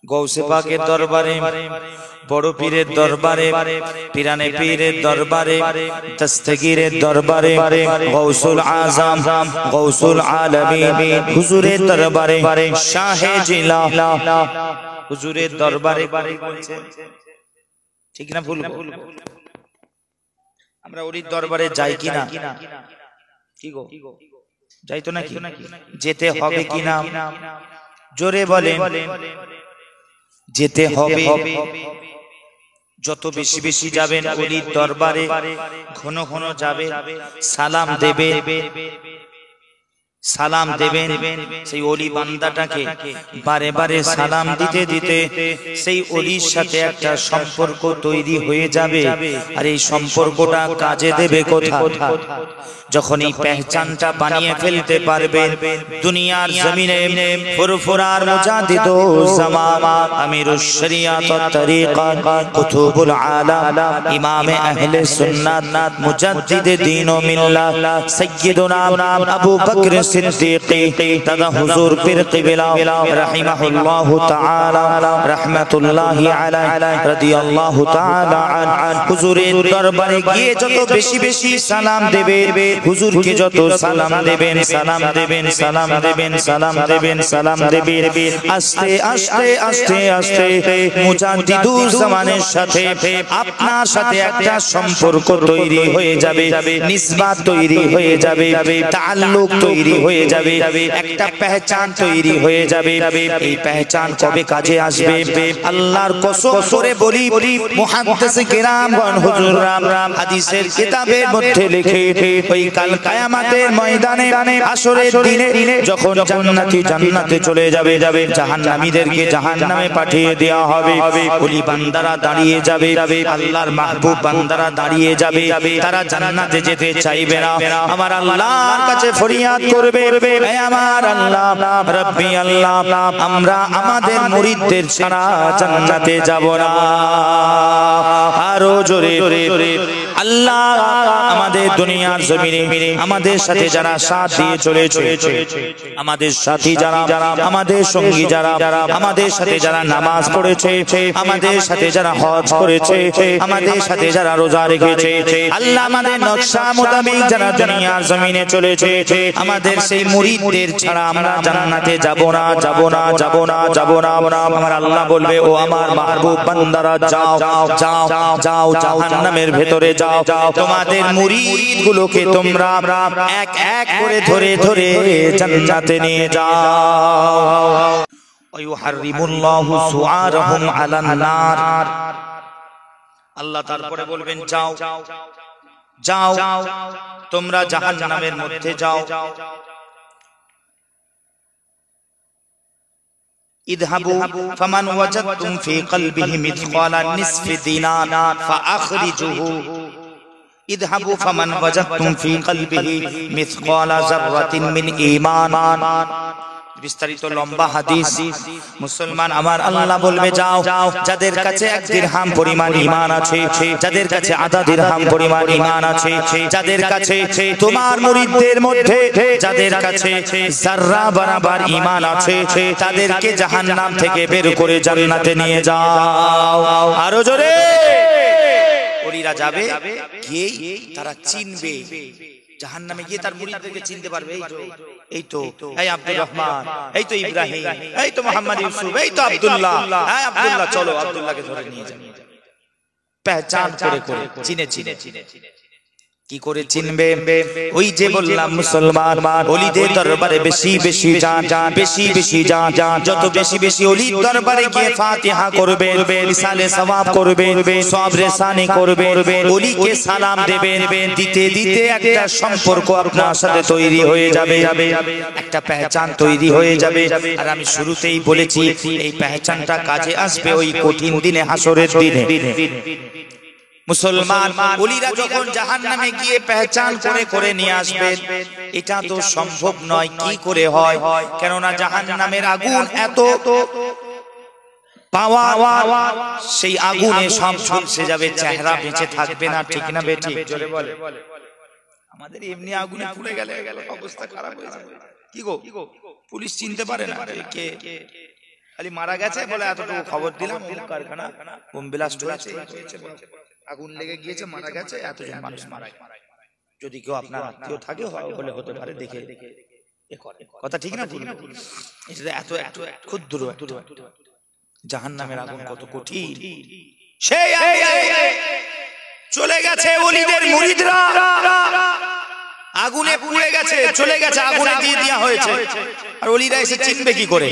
গৌসে পাকের দরবারে, বড় পীরের দরবারে, পিরানে পীরের দরবারে, দস্তগীরের দরবারে, গৌসুল আজম, গৌসুল আলমীন হুজুরের দরবারে, শাহে জিলা হুজুরের দরবারে, ঠিক না ভুল? আমরা ওর দরবারে যাই কিনা? কি গো, যাই তো নাকি? যেতে হবে কিনা জোরে বলেন। যেতে হবে। যত বেশি বেশি যাবেন ওলির দরবারে, ঘন ঘন যাবে, সালাম দেবে, সালাম দেবেন। সেই ওলি বান্দাটাকে বারে বারে সালাম দিতে দিতে সেই ওলির সাথে একটা সম্পর্ক তৈরি হয়ে যাবে। আর এই সম্পর্কটা কাজে দেবে কোথায়? যখন এই পেহচানটা বানিয়ে ফেলতে পারবেন, দুনিয়ার জমিনে ফুরফুরার মুজাদ্দিদ জামান আমিরুশ শরিয়াত ওয়াত তরিকাত কুতুবুল আলাম ইমামে আহলে সুন্নাত মুজাদ্দিদে দ্বীন ও মিল্লাত সাইয়্যিদুনা আবু বকর সিদ্দিকী দাদা হুজুর পীর কিবলা রাহিমাহুল্লাহু তাআলা রাহমাতুল্লাহি আলাইহি রাদিয়াল্লাহু তাআলা আন হুজুরের দরবারে গিয়ে যত বেশি বেশি সালাম দেবে, হুজুরকে যত সালাম দেবেন, সালাম দেবেন, সালাম দেবেন, সালাম দেবেন, সালাম দেবেন, আস্তে আস্তে আস্তে আস্তে মুজাদ্দিদুল জামানের সাথে আপনার সাথে একটা সম্পর্ক তৈরি হয়ে যাবে, নিসবত তৈরি হয়ে যাবে, তাআল্লুক তৈরি হয়ে যাবে, একটা পেহচান তৈরি হয়ে যাবে। এই পেহচান কবে কাজে আসবে? আল্লাহর কসম করে বলি, মুহাদ্দিস কিরামগণ হুজুররা হাদিসের কিতাবের মধ্যে লিখে, ওই কাল কিয়ামতের ময়দানে হাসরের দিনে যখন জান্নাতি জান্নাতে চলে যাবে, জাহান্নামীদেরকে জাহান্নামে পাঠিয়ে দেওয়া হবে, ওলি বান্দারা দাঁড়িয়ে যাবে, আল্লাহর মাহবুব বান্দারা দাঁড়িয়ে যাবে, তারা জান্নাতে যেতে চাইবে না, আমার আল্লাহর কাছে ফরিয়াদ করবে, হে আমার আল্লাহ রব্বি আল্লাহ, আমরা আমাদের মুরিদদের ছাড়া জান্নাতে যাব না। আরো জোরে আল্লাহ আমাদের দুনিয়ার জমিনে আমাদের সাথে যারা সাথ দিয়ে চলেছে, আমাদের সাথী যারা, আমাদের সঙ্গী যারা, আমাদের সাথে যারা নামাজ পড়েছে, আমাদের সাথে যারা হজ করেছে, আমাদের সাথে যারা রোজা রেখেছে, আল্লাহ আমাদের নকশা মোতাবেক যারা দুনিয়ার জমিনে চলেছে, আমাদের সেই মুরিদদের ছাড়া আমরা জান্নাতে যাব না, যাব না, যাব না, যাব না। আমার আল্লাহ বলবে, ও আমার মাহবুব বান্দারা যাও, যাও, যাও, জাহান্নামের ভেতরে যাও, তোমাদের মুরিদ গুলোকে তোমরা এক এক করে ধরে ধরে জান্নাতে নিয়ে যাও। ওয়ায়ুহাররিমুল্লাহু সুআরহুম আলান নার। আল্লাহ তারপরে বলবেন, যাও, যাও, তোমরা জাহান্নামের মধ্যে যাও। ইযহাবু ফামান ওয়াজাদতুম ফি কলবিহি মিসকালা নিসফি দিনার ফাআখরিজুহু। ইযহাবু ফামান ওয়াজাদতুম ফি কলবিহি মিসকালা যাররাতিন মিন ঈমান। বিস্তারিত লম্বা হাদিস। মুসলমান আমার আল্লাহ বলবে, যাও, যাদের কাছে 1 দিরহাম পরিমাণ ঈমান আছে, যাদের কাছে আধা দিরহাম পরিমাণ ঈমান আছে, যাদের কাছে তোমার মুরিদদের মধ্যে যাদের কাছে যাররা বরাবর ঈমান আছে, তাদেরকে জাহান্নাম থেকে বের করে জান্নাতে নিয়ে যাও। আরো জোরে ওলিরা যাবে, গিয়ে তারা চিনবে, জাহান্নামে গিয়ে তার মুরিদদেরকে চিনতে পারবে। এই তো এই আব্দুর রহমান, এই তো ইব্রাহিম, এই তো মোহাম্মদ ইউসুফ, এই তো আব্দুল্লাহ, হ্যাঁ আব্দুল্লাহ, চলো আব্দুল্লাহকে ধরে নিয়ে যাও। পেহচান করে করে চিনে চিনে কি করে চিনবে? ওই যে বললাম মুসলমান ওলিদের দরবারে বেশি বেশি যান, বেশি বেশি যান, যত বেশি বেশি ওলির দরবারে গিয়ে ফাতিহা করবে, ইসালে সওয়াব করবে, সওয়াব রেসানি করবে, ওলিকে সালাম দেবেন, দিতে দিতে একটা সম্পর্ক আপনার সাথে তৈরি হয়ে যাবে, একটা পেহচান তৈরি হয়ে যাবে। আর আমি শুরুতেই বলেছি, এই পেহচানটা কাজে আসবে ওই কঠিন দিনে, হাসরের দিনে। মুসলমান ওলিরা যখন জাহান্নামে গিয়ে পেহচান করে করে নিয়ে আসবে, এটা তো সম্ভব নয়। কি করে হয়? কেননা জাহান্নামের আগুন এত পাওয়া, সেই আগুনে সব ঝলসে যাবে, চেহারা বেঁচে থাকবে না, ঠিক না বেঠিক? জোরে বলে। আমাদের এমনি আগুনে পুড়ে গেলে অবস্থা খারাপ হয়ে যাবে। কি গো, পুলিশ চিনতে পারে না কে খালি মারা গেছে বলে এতটুকু খবর দিলাম, কারখানা বোম ব্লাস্ট হয়েছে, আগুন লেগে গিয়েছে, মারা গেছে, এতজন মানুষ মারা গেছে। যদি কেউ আপনার আত্মীয় থাকে বলে হতে পারে, দেখে কথা ঠিক না? ঠিক না? এটা এত এত ক্ষুদ্র জাহান্নামের আগুন কত কঠিন। সেই চলে গেছে ওলিদের মুরিদরা, আগুনে পুড়ে গেছে, চলে গেছে, আগুনে দিয়ে দেওয়া হয়েছে, আর ওলিরা এসে চিনবে কি করে?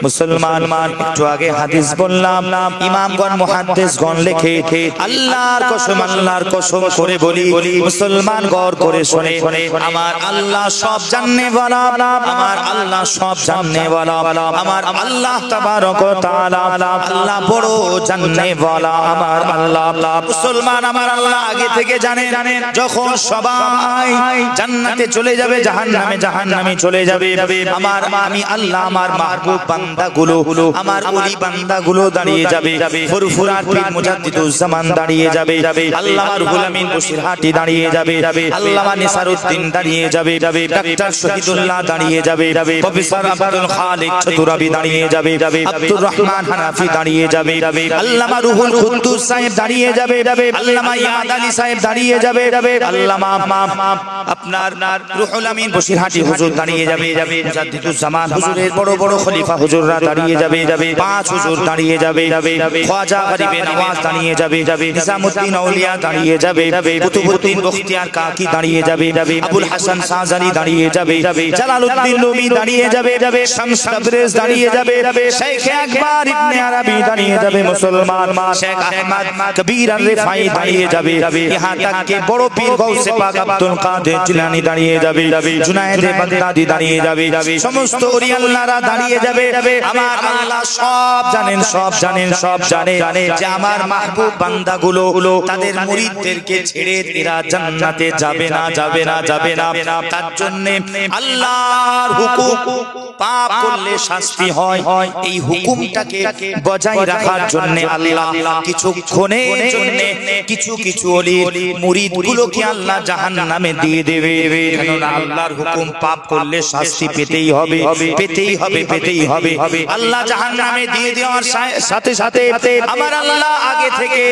মুসলমান একটু আগে হাদিস বললাম, ইমামগণ মুহাদ্দিসগণ লেখে, আল্লাহর কসম করে বলি, মুসলমান গৌর করে শুনে, আমার আল্লাহ সব জাননে ওয়ালা, আমার আল্লাহ সব জাননে ওয়ালা, আমার আল্লাহ তাবারক ওয়া তাআলা, আল্লাহ বড় জাননে ওয়ালা, আমার আল্লাহ। মুসলমান আমার আল্লাহ আগে থেকে জানেন, যখন সবাই জান্নাতে চলে যাবে, জাহান্নামে চলে যাবে, আমি আল্লাহ আমার মাহবুব বান্দাগুলো, আমার ওলি বান্দাগুলো দাঁড়িয়ে যাবে, ফুরফুরার পীর মুজাদ্দিদুজ্জামান দাঁড়িয়ে যাবে, আল্লামা রুহুল আমিন বসিরহাটি দাঁড়িয়ে যাবে, আল্লামা নিসারউদ্দিন দাঁড়িয়ে যাবে, ডাক্তার শহীদুল্লাহ দাঁড়িয়ে যাবে, প্রফেসর আব্দুল খালিক চতুরাবি দাঁড়িয়ে যাবে, আব্দুর রহমান হানাফি দাঁড়িয়ে যাবে, আল্লামা রুহুল কুদ্দুস সাহেব দাঁড়িয়ে যাবে, আল্লামা ইয়াদ আলী সাহেব দাঁড়িয়ে যাবে, আল্লামা আপনার রুহুল আমিন বসিরহাটি হুজুর দাঁড়িয়ে যাবে, মুজাদ্দিদুজ্জামান হুজুরের বড় বড় খলিফা হুজুররা দাঁড়িয়ে যাবে, পাঁচ হুজুর দাঁড়িয়ে যাবে, খাজা গরিবে নওয়াজ দাঁড়িয়ে যাবে, নিজামউদ্দিন আউলিয়া দাঁড়িয়ে যাবে, কুতুবউদ্দিন বখতিয়ার কাকি দাঁড়িয়ে যাবে, আবুল হাসান শাহজালি দাঁড়িয়ে যাবে, জালালউদ্দিন রুমি দাঁড়িয়ে যাবে, শামস তাবরেজ দাঁড়িয়ে যাবে, শেখ আকবর ইবনে আরবি দাঁড়িয়ে যাবে, মুসলমান শেখ আহমদ কবির আর রিফাই দাঁড়িয়ে যাবে, ইহা তক কে বড় পীর গৌসে পাক আব্দুল কাদের জিলানী দাঁড়িয়ে যাবে, জুনায়েদ বাগদাদি দাঁড়িয়ে যাবে, সমস্ত ওলি আল্লাহরা দাঁড়িয়ে যাবে। আমার আল্লাহ সব জানে যে আমার মাহবুব বান্দাগুলো তাদের মুরিদদেরকে ছেড়ে এরা জান্নাতে যাবে না। তার জন্য আল্লাহর হুকুম, পাপ করলে শাস্তি হয়, এই হুকুমটাকে বজায় রাখার জন্য আল্লাহ কিছুক্ষণের জন্য কিছু ওলির মুরিদগুলোকে আল্লাহ জাহান্নামে দিয়ে দেবে। কারণ আল্লাহর হুকুম, পাপ করলে শাস্তি পেতেই হবে। আল্লাহ জাহান্নামে দিয়ে দেওয়ার সাথে সাথে আমার আল্লাহ আগে থেকে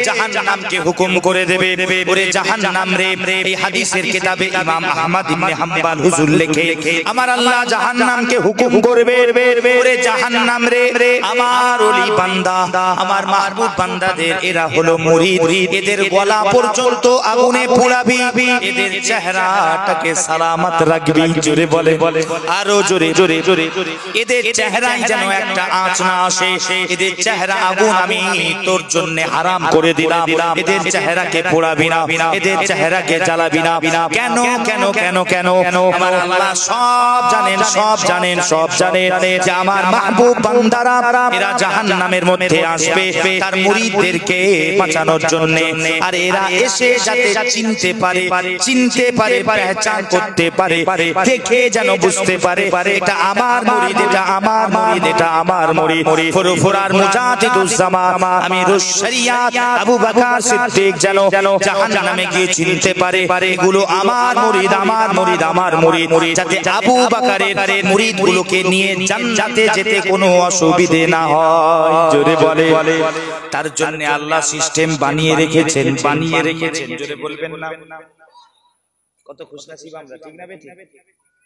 জাহান্নামকে হুকুম করে দেবে, ওরে জাহান্নাম রে। এই হাদিসের কিতাবে ইমাম আহমদ ইবনে হাম্বল হুজুর লেখে, আমার আল্লাহ জাহান্নামকে হুকুম করবে, ওরে জাহান্নাম রে, আমার ওলি বান্দা, আমার মাহবুব বান্দাদের এরা হলো মুরিদ, এদের গলা পর্যন্ত আগুনে পোড়াবি, এদের চেহারাটাকে সালামত রাখবি। জোরে বলে, আরো জোরে, এদের চেহারায় যেন একটা আঁচ না আসে, এদের চেহারা আগুন আমি তোর জন্য হারাম করে দিলাম, এদের চেহারাকে পোড়াবি না, এদের চেহারাকে জ্বালাবি না। কেন? আমার আল্লাহ সব জানেন যে আমার মাহবুব বান্দারা এরা জাহান্নামের মধ্যে আসবে তার মুরিদদেরকে বাঁচানোর জন্য, আর এরা এসে যাতে চিনতে পারে, পেহচান করতে পারে, দেখে যেন বুঝতে পারে এটা আমার মুরিদ, এটা আমার মুরিদ। ফুরফুরার মুজাদ্দিদুজ্জামান আমিরুশ শরিয়াত আবু বকর সিদ্দিক যেন জাহান্নামে গিয়ে চিনতে পারে এগুলো আমার মুরিদ, যাতে আবু বকরের মুরিদগুলোকে নিয়ে জান্নাতে যেতে কোনো অসুবিধে না হয়। জোরে বলে, তার জন্য আল্লাহ সিস্টেম বানিয়ে রেখেছেন। জোরে বলবেন না? কত খুশনসিব আমরা, ঠিক না বেটি?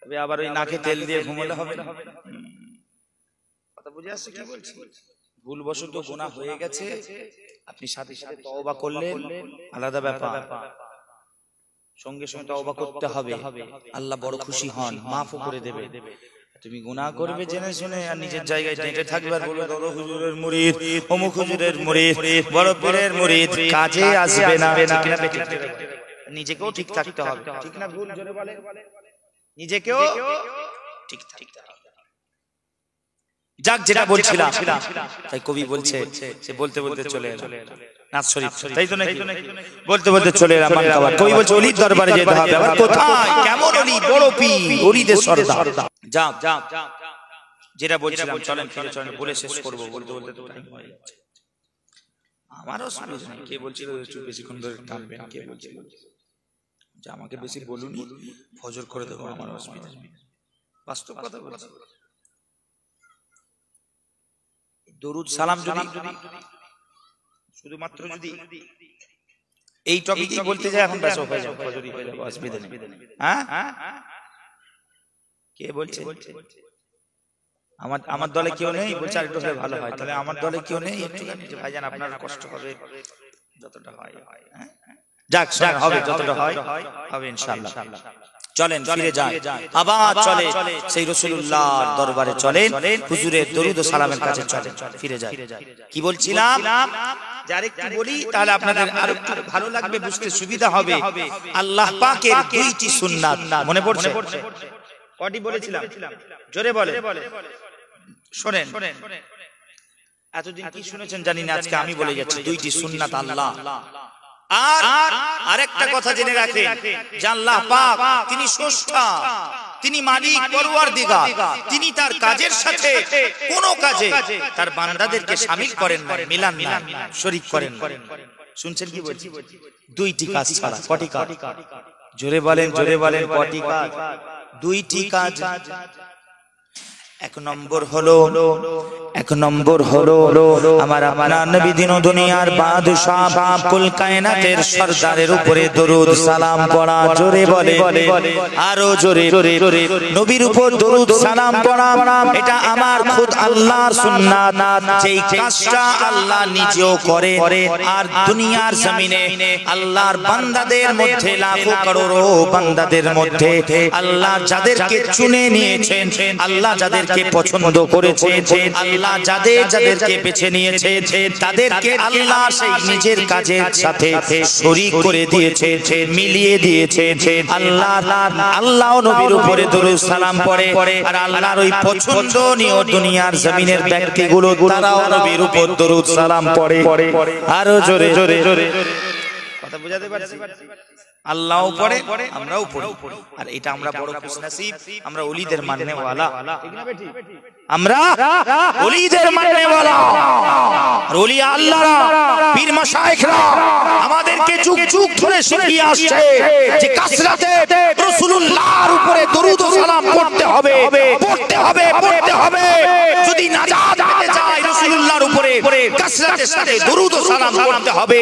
তবে আবার ওই নাকে তেল দিয়ে ঘুমালে হবে না। কথা বুঝে আসছে কি বলছি? ভুলবশত গুনাহ হয়ে গেছে, আপনি সাথে সাথে তওবা করলেন, আলাদা ব্যাপার। সঙ্গে সঙ্গে তওবা করতে হবে, আল্লাহ বড় খুশি হন, মাফও করে দেবে। তুমি গুনাহ করবে জেনে শুনে আর নিজের জায়গায় ডেটে থাকবে আর বলবে দাদা হুজুরের মুরিদ, অমুক হুজুরের মুরিদ, বড় পীরের মুরিদ, কাজে আসবে না। নিজেকেও ঠিক থাকতে হবে, ঠিক না ভুল? জোরে বলে, নিজেকেও ঠিক থাকতে হবে। যাক, যেটা বলছিলাম, তাই কবি বলছে, সে বলতে চলে এলাম নাথ শরীফ, তাই তো নাকি? বলতে চলে এলাম মানকাবাদ। কবি বলছে ওলির দরবারে যেতে হবে। আবার কোথায়, কেমন ওলি? বড় পীর, ওলিদের সর্দার। যাক, যেটা বলছিলাম, চলেন বলে শেষ করবো। বলতে তো টাইম হয়ে যাচ্ছে। আমারও অসুবিধা নেই, কে বলছিল একটু বেশিক্ষণ ধরে টানবেন, কে বলছিল যে আমাকে বেশি বলুন, ফজর করে দেবো, আমার অসুবিধা নেই, বাস্তব কথা বলছি। দরুদ সালাম যদি শুধুমাত্র যদি এই টপিকই বলতে যায় এখন ব্যাস হয়ে যাবে, ফজরই হয়ে যাবে, অসুবিধা নেই। হ্যাঁ কে বলছে? আমার দলে কেউ নেই বলছে, আর একটু হলে ভালো হয়। তাহলে আমার দলে কেউ নেই, একটুখানি ভাইজান আপনার কষ্ট হবে, যতটা হয় যাক হবে, যতটা হয় হবে ইনশাআল্লাহ। চলেন ফিরে যাই, আবার চলে সেই রাসূলুল্লাহর দরবারে চলেন, হুজুরের দরুদ ও সালামের কাছে চলেন, ফিরে যাই। কি বলছিলাম? যার একটু বলি তাহলে আপনাদের আরো একটু ভালো লাগবে, বুঝতে সুবিধা হবে। আল্লাহ পাকের দুইটি সুন্নাত মনে পড়ছে? কটি বলেছিলাম? জোরে বলে শোনেন। এতদিন কি শুনেছেন জানি না, আজকে আমি বলে যাচ্ছি দুইটি সুন্নাত আল্লাহ। আর আরেকটা কথা জেনে রাখেন যে আল্লাহ পাক তিনি স্রষ্টা, তিনি মালিক, পরওয়ারদিগার। তিনি তার কাজের সাথে কোন কাজে তার বান্দাদেরকে শামিল করেন না, মিলান না, শরীক করেন না। শুনছেন কি বলছি? দুইটি কাজ ছাড়া। কটি কাজ? জোরে বলেন, জোরে বলেন, কটি কাজ? দুইটি কাজ। এক নম্বর হলো আমার আপনার নবী দিন দুনিয়ার বাদশাহ কুল কায়নাতের সরদারের উপরে দরুদ সালাম পড়া। জোরে বলে, আরো জোরে, নবীর উপর দরুদ সালাম পড়া। এটা আমার খুদ আল্লাহর সুন্নাত, যেই কাজটা আল্লাহ নিজেও করে। আর দুনিয়ার জমিনে আল্লাহর বান্দাদের মধ্যে, লাখো করোড়ো বান্দাদের মধ্যে আল্লাহ যাদেরকে চুনে নিয়েছেন, আল্লাহ যাদেরকে পছন্দ করেছেন, আল্লাহ যাদেরকে বেছে নিয়েছেন, তাদেরকে আল্লাহ সেই নিজের কাজের সাথে শরীক করে দিয়েছে, মিলিয়ে দিয়েছে। আল্লাহ নবীর উপরে দরুদ সালাম পড়ে। আর আল্লাহর ওই পছন্দনীয় দুনিয়ার জমিনের ব্যক্তিগুলো তারাও নবীর উপর দরুদ সালাম পড়ে। আরো জোরে, কথা বুঝাতে পারছি? আল্লাহও পড়ে, আমরাও পড়ি। আর এটা আমরা বড় খুশনসিব, আমরা ওলিদের মাননে ওয়ালা। ঠিক না বেটি? আমরা ওলিদের মাননে ওয়ালা। আর ওলি আল্লাহরা, পীর মাশায়েখরা আমাদেরকে যুগ যুগ ধরে শিখিয়ে আসছে যে কাসরাতে রাসূলুল্লাহর উপরে দরুদ ও সালাম পড়তে হবে, পড়তে হবে, পড়তে হবে। যদি নাজাত পেতে চাই রাসূলুল্লাহর উপরে কাসরাতের সাথে দরুদ ও সালাম পড়তে হবে।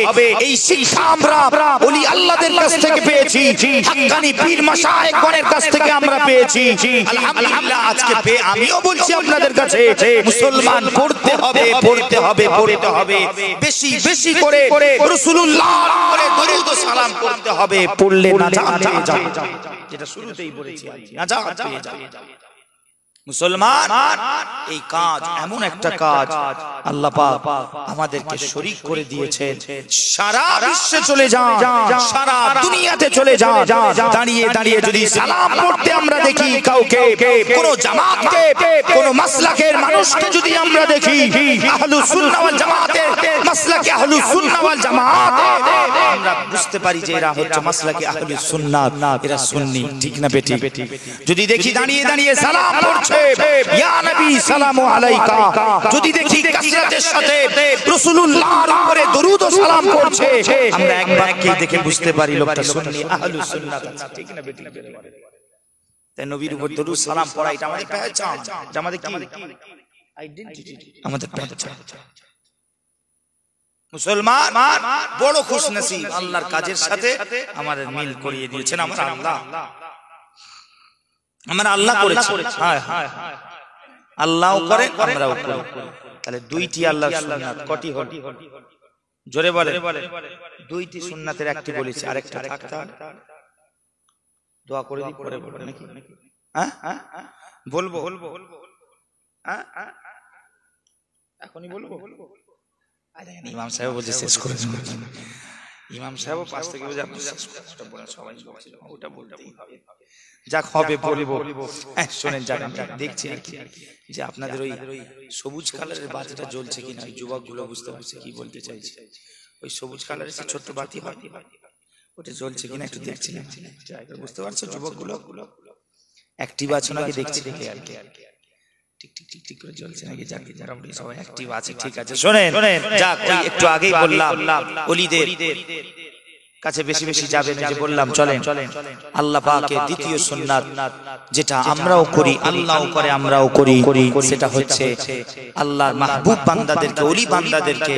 এই শিক্ষা আমরা ওলি আল্লাহদের কাছ থেকে পেয়েছি, হাক্কানি পীর মাশায়েখগণের কাছ থেকে আমরা পেয়েছি। আলহামদুলিল্লাহ আজকে আমিও বলছি আপনাদের কাছে, মুসলমান পড়তে হবে, পড়তে হবে, পড়তে হবে, বেশি বেশি করে রাসূলুল্লাহর উপরে দরুদ ও সালাম করতে হবে। পড়লে নাজাত পেয়ে যাবে, যেটা শুরুতেই বলেছি, নাজাত পেয়ে যাবে মুসলমান। এই কাজ এমন একটা কাজ আল্লাহ পাক আমাদেরকে শরীক করে দিয়েছেন। সারা বিশ্বে চলে যান, সারা দুনিয়াতে চলে যান, দাঁড়িয়ে দাঁড়িয়ে যদি সালাম পড়তে আমরা দেখি কাউকে, কোন জামাতকে, কোন মাসলাকের মানুষকে যদি আমরা দেখি, আহলুস সুন্নাহ ওয়াল জামাতের মাসলাকে আহলুস সুন্নাহ ওয়াল জামাত, আমরা বুঝতে পারি যে এরা হচ্ছে মাসলাকে আহলুস সুন্নাহ, এরা সুন্নি। ঠিক না বেটি? যদি দেখি দাঁড়িয়ে দাঁড়িয়ে সালাম পড়ছে, ইয়া নবী সালামু আলাইকা, যদি দেখি কাসরাতের সাথে রাসূলুল্লাহর উপরে দরুদ ও সালাম করছে, আমরা একবার কি দেখে বুঝতে পারি লোকটা সুন্নি, আহলুস সুন্নাত। ঠিক না বেটি? তাই নবীর উপর দরুদ সালাম পড়া এটা আমাদের পেহচান, এটা আমাদের কি আইডেন্টিটি, আমাদের পেহচান। মুসলমান বড় খুশনসিব, আল্লাহর কাজের সাথে আমাদের মিল করিয়ে দিয়েছেন আমার আল্লাহ। আমরা আল্লাহ করেছি, আল্লাহও করে, আমরাও করি। তাহলে দুইটি আল্লাহর সুন্নাত কটি হল? জোরে বলে, দুইটি সুন্নাতের একটি বলেছি, আরেকটা থাকতে দোয়া করে দিই, পরে বলবো নাকি? হ্যাঁ বলবো, এখনই বলবো। ইমাম সাহেব বলছে শেষ করে, ইমাম সাহেব পাশ থেকে বলছে সবাই ওটা বলতেই হবে। যাক হবে বলবো। শোনেন, যাক আমি দেখছি যে আপনাদের ওই সবুজ কালারের বাতিটা জ্বলছে কিনা, ওই যুবকগুলো বুঝতে পারছে কি বলতে চাইছে। ওই সবুজ কালারের যে ছোট্ট বাতি হয় ওটা জ্বলছে কিনা একটু দেখছিলাম, বুঝতে পারছো? যুবকগুলো অ্যাক্টিভ আছে নাকি দেখছি, দেখে আর কি টিক টিক টিক টিক করে জ্বলছে নাকি। যাক মোটামুটি সবাই অ্যাক্টিভ আছে, ঠিক আছে। শোনেন, যাক ওই একটু আগেই বললাম ওলিদের কাছে বেশি বেশি যাবেন, যে বললাম চলেন আল্লাহ পাকের দ্বিতীয় সুন্নাত যেটা আমরাও করি, আল্লাহও করে, আমরাও করি, সেটা হচ্ছে আল্লাহর মাহবুব বান্দাদেরকে, ওলি বান্দাদেরকে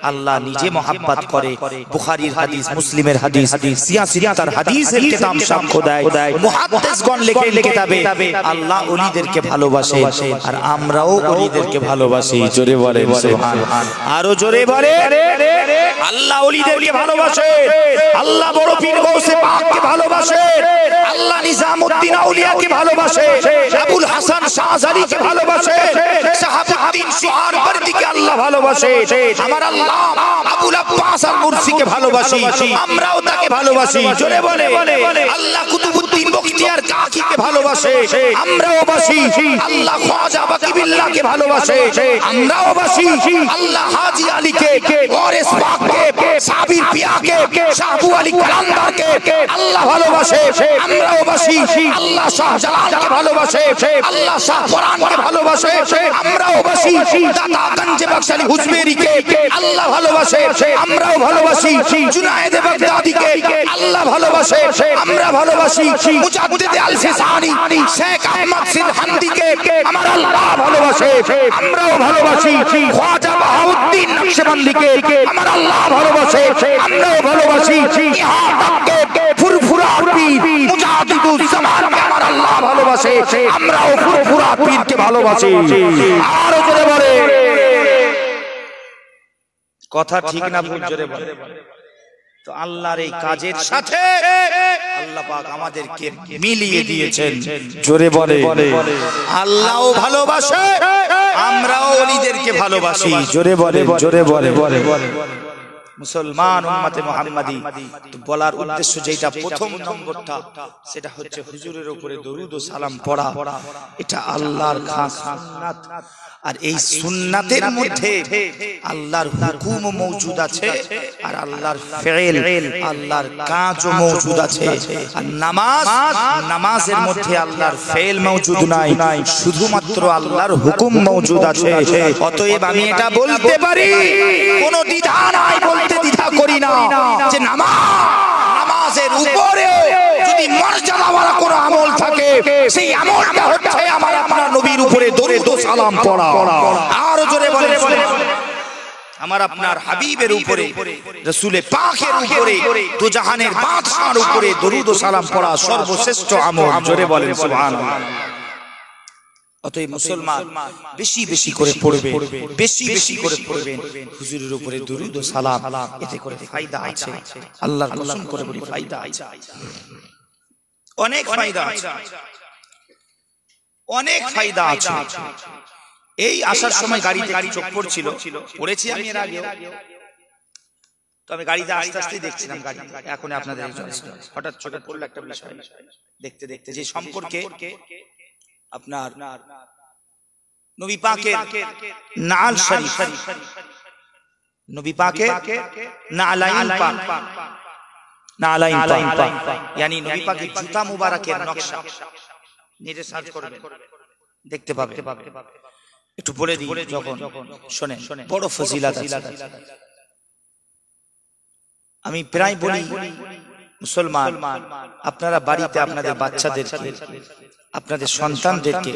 আল্লাহ নিজে মহাব্বত করে। বুখারীর হাদিস, মুসলিমের হাদিস, সিয়াসিতার হাদিসের কিতাব সাক্ষ্য দেয়, মুহাদ্দিসগণ লিখে কিতাবে আল্লাহ ওলিদেরকে ভালোবাসে, আর আমরাও ওলিদেরকে ভালোবাসি। জোরে বলেন সুবহান, আরো জোরে বলেন। আল্লাহ ওলিদেরকে ভালোবাসে, আল্লাহ বড় পীর গৌসে পাককে ভালোবাসে, আল্লাহ নিজামউদ্দিন আউলিয়াকে ভালোবাসে, আবুল হাসান শাহজালিকে ভালোবাসে, শাহাবুদ্দিন সুহরাওয়ার্দীকে আল্লাহ ভালোবাসে। আমার আল্লাহ আবুল আব্বাস আল মুরসিকে ভালোবাসি, আমরাও তাকে ভালোবাসি। জোরে বলে আল্লাহ কুতুবউদ্দিন বখতিয়ার কাকিকে ভালোবাসে, আমরাও বাসি। আল্লাহ খাজা বাকিবিল্লাহকে ভালোবাসে, আমরাও বাসি। আল্লাহ হাজী আলীকে, ওয়ারিস পাককে, সাবির পিয়াকে, শাহবু আলী কালান্দারকে আল্লাহ ভালোবাসে, আমরাও বাসি। আল্লাহ শাহজালালকে ভালোবাসে, আল্লাহ শাহ পরানকে ভালোবাসে, আমরাও বাসি। দাতা গঞ্জে বখশালী হুজবেরিকে আল্লাহ ভালোবাসে, আমরাও ভালোবাসি। জুনায়েদ বাগদাদিকে আল্লাহ ভালোবাসে, আমরা ভালোবাসি। মুজাদ্দিদ আল ফিসানি, শেখ আহমদ সিরহান্দিকে আমার আল্লাহ ভালোবাসে, আমরাও ভালোবাসি। খাজা বাহাউদ্দিন নকশবন্দিকে আমার আল্লাহ ভালোবাসে, আমরাও ভালোবাসি। ইহা তাককে ফুরফুরা পীর মুজাদ্দিদুজ জামানকে আমার আল্লাহ ভালোবাসে, আমরাও ফুরফুরা পীরকে ভালোবাসি। আর জোরে বলে কথা ঠিক না ভুল? জোরে বলে। তো আল্লাহর এই কাজের সাথে আল্লাহ পাক আমাদেরকে মিলিয়ে দিয়েছেন। জোরে বলে আল্লাহও ভালোবাসে, আমরাও ওলিদেরকে ভালোবাসি। জোরে বলে, জোরে বলে। মুসলমান উম্মতে মুহাম্মাদি, তো বলার উদ্দেশ্য যেটা প্রথম নম্বরটা, সেটা হচ্ছে হুজুরের উপরে দরুদ ও সালাম পড়া। এটা আল্লাহর খাস সুন্নাত, আর এই সুন্নাতের মধ্যে আল্লাহর হুকুম মওজুদ আছে, আর আল্লাহর ফিল, আল্লাহর কাজও মওজুদ আছে। আর নামাজের মধ্যে আল্লাহর ফিল মওজুদ নাই, শুধুমাত্র আল্লাহর হুকুম মওজুদ আছে। অতএব আমি এটা বলতে পারি, কোনো দ্বিধা নাই, বলতে দ্বিধা করি না, যে নামাজের উপরে যদি মর্যাদাওয়ালা কোনো আমল থাকে, সেই আমলটা হচ্ছে আমার আপনার নবীর উপরে দরুদ ও সালাম পড়া। আর জোরে বলে আমার আপনার হাবিবের উপরে, রাসূলে পাকের উপরে, দু জাহানের বাদশার উপরে দরুদ ও সালাম পড়া সর্বশ্রেষ্ঠ আমল। জোরে বলেন সুবহানাল্লাহ। অতএব মুসলমান বেশি বেশি করে পড়বে, বেশি বেশি করে পড়বেন হুজুরের উপরে দরুদ ও সালাম। এতে করে ফায়দা আছে, আল্লাহর কসম করে বলি ফায়দা আছে, অনেক ফায়দা আছে, অনেক ফায়দা আছে। এই আসার সময় গাড়িতে চোখ পড়ছিল, পড়েছি আমি এর আগে, তো আমি গাড়িতে আস্তে আস্তে দেখছিলাম গাড়িতে, এখন আপনাদের হঠাৎ চোখে পড়লো একটা বিষয়, দেখতে দেখতে যে সম্পর্কে আপনার নবী পাকের নাল শরীফ, নবী পাকের নালাইন পাক, নালাইন পাক yani নবী পাকের জুতা মুবারকের নকশা নেটে সার্চ করবেন, দেখতে পাবেন। একটু বলে দিই, যখন শুনেন বড় ফজিলত আছে। আমি প্রায় বলি মুসলমান, আপনারা বাড়িতে আপনাদের বাচ্চাদেরকে, আপনাদের সন্তানদেরকে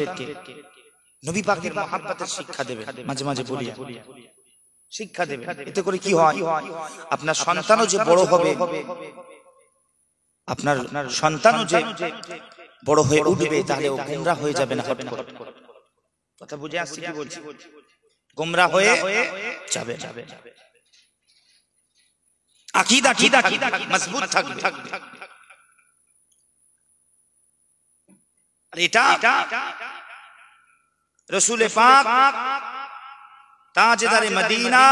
নবী পাকের মহব্বতের শিক্ষা দেবেন। মাঝে মাঝে বলি শিক্ষা দেবেন, এতে করে কি হয়, আপনার সন্তানও যে বড় হবে, আপনার সন্তানও যে বড় হয়ে উঠবে, তাহলে ও গোমরা হয়ে যাবে না। কথা বুঝে আসছে কি বলছি? গোমরা হয়ে যাবে, আকীদা মজবুত থাকবে। আর এটা রাসূল পাক তাজদারে মদিনা,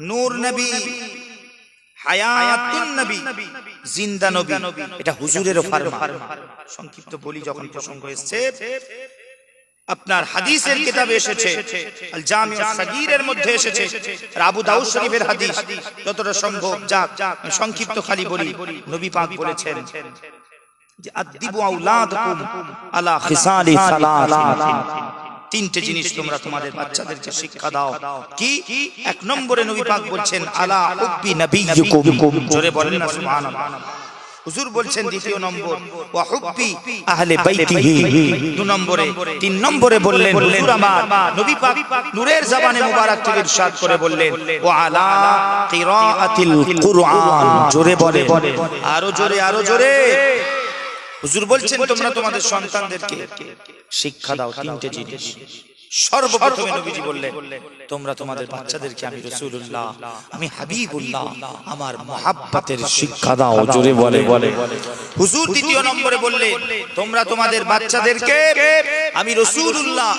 নূর নবী, হায়াতুন নবী, জিন্দা নবী, এটা হুজুরের ফরমান। সংক্ষিপ্ত বলি, যখন প্রসঙ্গ এসেছে, আপনার হাদিসের কিতাবে এসেছে, আল জামিউস সাগীরের মধ্যে এসেছে, আর আবু দাউদ শরীফের হাদিস, যতটা সম্ভব যা সংক্ষিপ্ত খালি বলি, নবী পাক বলেছেন যে আদিবু আওলাদাকুম আলা খিসালি সালাসাতিন, তিনটে জিনিস তোমরা তোমাদের বাচ্চাদেরকে শিক্ষা দাও। কি? এক নম্বরে নবী পাক বলছেন আলা হুব্বি নবিয়্যিকুম, জোরে বলেন না সুবহানাল্লাহ। হুজুর বলছেন দ্বিতীয় নম্বর ওয়া হুব্বি আহলে বাইতিহি, দুই নম্বরে। তিন নম্বরে বললেন হুজুর আমার নবী পাক নূরের জবানে মুবারক থেকে ইরশাদ করে বললেন ওয়া আলা কিরাআতিল কুরআন, জোরে বলে, আরো জোরে, আরো জোরে। হুজুর বলছেন তোমরা তোমাদের সন্তানদেরকে শিক্ষা দাও তিনটে জিনিস। সর্বপ্রথমে নবীজি বললেন তোমরা তোমাদের বাচ্চাদেরকে আমি রাসূলুল্লাহ, আমি হাবিবুল্লাহ, আমার মহাব্বতের শিক্ষা দাও, জোরে বলে। হুজুর দ্বিতীয় নম্বরে বললেন তোমরা তোমাদের বাচ্চাদেরকে আমি রাসূলুল্লাহ,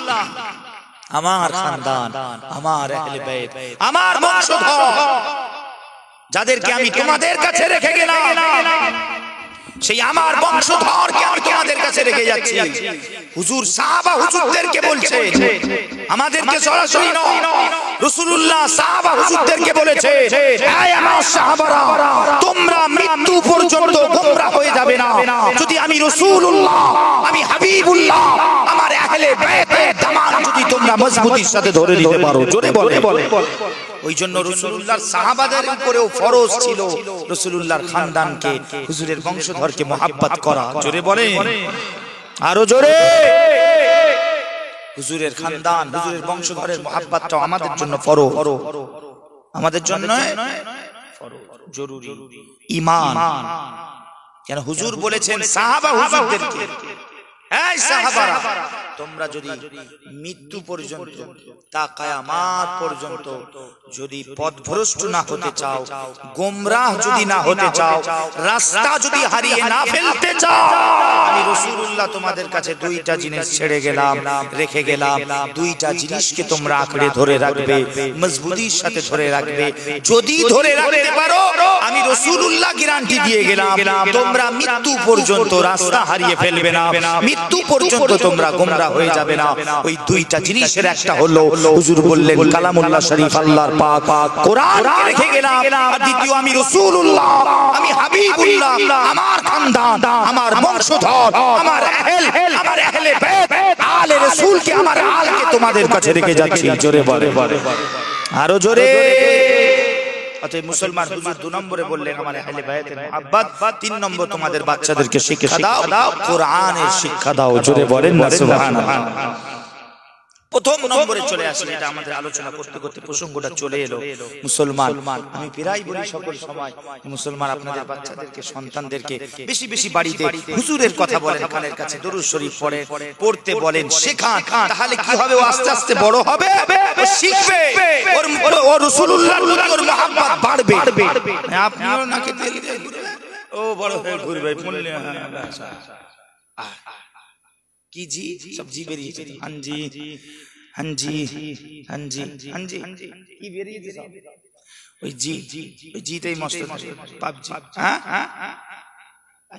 আমার খানদান, আমার আহলে বাইত, আমার বংশধর যাদেরকে আমি তোমাদের কাছে রেখে গেলাম, সেই আমার বংশধরকে আমি তোমাদের কাছে রেখে যাচ্ছি। হুজুর সাহাবা হুজুরদেরকে বলছে, আমাদেরকে সরাসরি নয়, রাসূলুল্লাহ সাহাবা হুজুরদেরকে বলেছে এই আমার সাহাবারা তোমরা মৃত্যু পর্যন্ত গোমরাহ হয়ে যাবে না যদি আমি রাসূলুল্লাহ, আমি হাবিবুল্লাহ, আমার আহলে বাইতের দামান যদি তোমরা মজবুতির সাথে ধরে নিতে পারো, জোরে বলে। ওই জন্য রাসূলুল্লাহর সাহাবাদের উপরেও ফরজ ছিল রাসূলুল্লাহর খানদানকে, হুজুরের বংশধরকে মহব্বত করা, জোরে বলে, আরো জোরে। হুজুরের খানদান, হুজুরের বংশধরের মহব্বতটা আমাদের জন্য ফরজ, আমাদের জন্য জরুরি, ঈমান। কেন হুজুর বলেছেন সাহাবা হুজুরদেরকে, এই সাহাবারা তোমরা যদি মৃত্যু পর্যন্ত তা কিয়ামত পর্যন্ত যদি পথভ্রষ্ট না হতে চাও, গোমরাহ যদি না হতে চাও, রাস্তা যদি হারিয়ে না ফেলতে চাও, আমি রাসূলুল্লাহ তোমাদের কাছে দুইটা জিনিস ছেড়ে গেলাম, রেখে গেলাম। দুইটা জিনিসকে তোমরা আঁকড়ে ধরে রাখবে, মজবুতির সাথে ধরে রাখবে। যদি ধরে রাখতে পারো আমি রাসূলুল্লাহ গ্যারান্টি দিয়ে গেলাম তোমরা মৃত্যু পর্যন্ত রাস্তা হারিয়ে ফেলবে না, মৃত্যু পর্যন্ত তোমরা গোমরাহ হয়ে যাবে না। ওই দুইটা জিনিসের একটা হলো হুজুর বললেন কালামুল্লাহ শরীফ, আল্লাহর পাক কোরআন রেখে গেলাম। আর দ্বিতীয় আমি রাসূলুল্লাহ, আমি হাবিবুল্লাহ, আমার খানদান, আমার বংশধর, আমার আহলে বাইত, আলে রাসূলকে, আমার আলকে তোমাদের কাছে রেখে যাচ্ছি, জোরে বলে, আরো জোরে। অতএব মুসলমান হুজুর দুই নম্বরে বললেন আমার আহলে বাইতের মহব্বত, তিন নম্বর তোমাদের বাচ্চাদেরকে শিক্ষা দাও, কোরআনের শিক্ষা দাও, জোরে বলেন না সুবহানাল্লাহ। প্রথম নম্বরে চলে আসলে, এটা আমাদের আলোচনা করতে করতে প্রসঙ্গটা চলে এলো। মুসলমান আমি প্রায় বলি সকল সময়, মুসলমান আপনাদের বাচ্চাদেরকে, সন্তানদেরকে বেশি বেশি বাড়িতে হুজুরের কথা বলেন, কানের কাছে দরুদ শরীফ পড়তে বলেন, শেখান। তাহলে কি হবে? ও আস্তে আস্তে বড় হবে, ও শিখবে, ওর রাসূলুল্লাহর প্রতি ওর মহব্বত বাড়বে। আপনিও নাকি তেল দিয়ে ঘুরবেন, ও বড় হয়ে ঘুরবে বললে কি জি সবজি বেরিয়েছে, হাঞ্জি হাঞ্জি হাঞ্জি হাঞ্জি কি বেরিয়েছে সব, ওই জি, ওই জিতেই মস্ত পাবজি। হ্যাঁ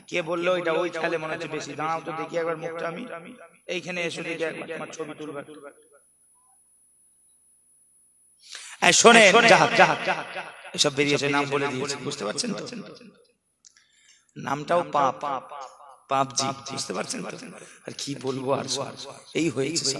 কে বললো এটা? ওই খেলে মনে হচ্ছে বেশি। দাঁড়াও তো দেখি একবার মুখটা, আমি এইখানে এসে দেখি একবার তোমার ছবি তুলবার। শোনে এসব বেরিয়েছে, নাম বলে দিয়েছে, বুঝতে পারছেন তো? নামটাও পাপজি, বুঝতে পারছেন? আর কি বলবো, আর এই হয়েছে।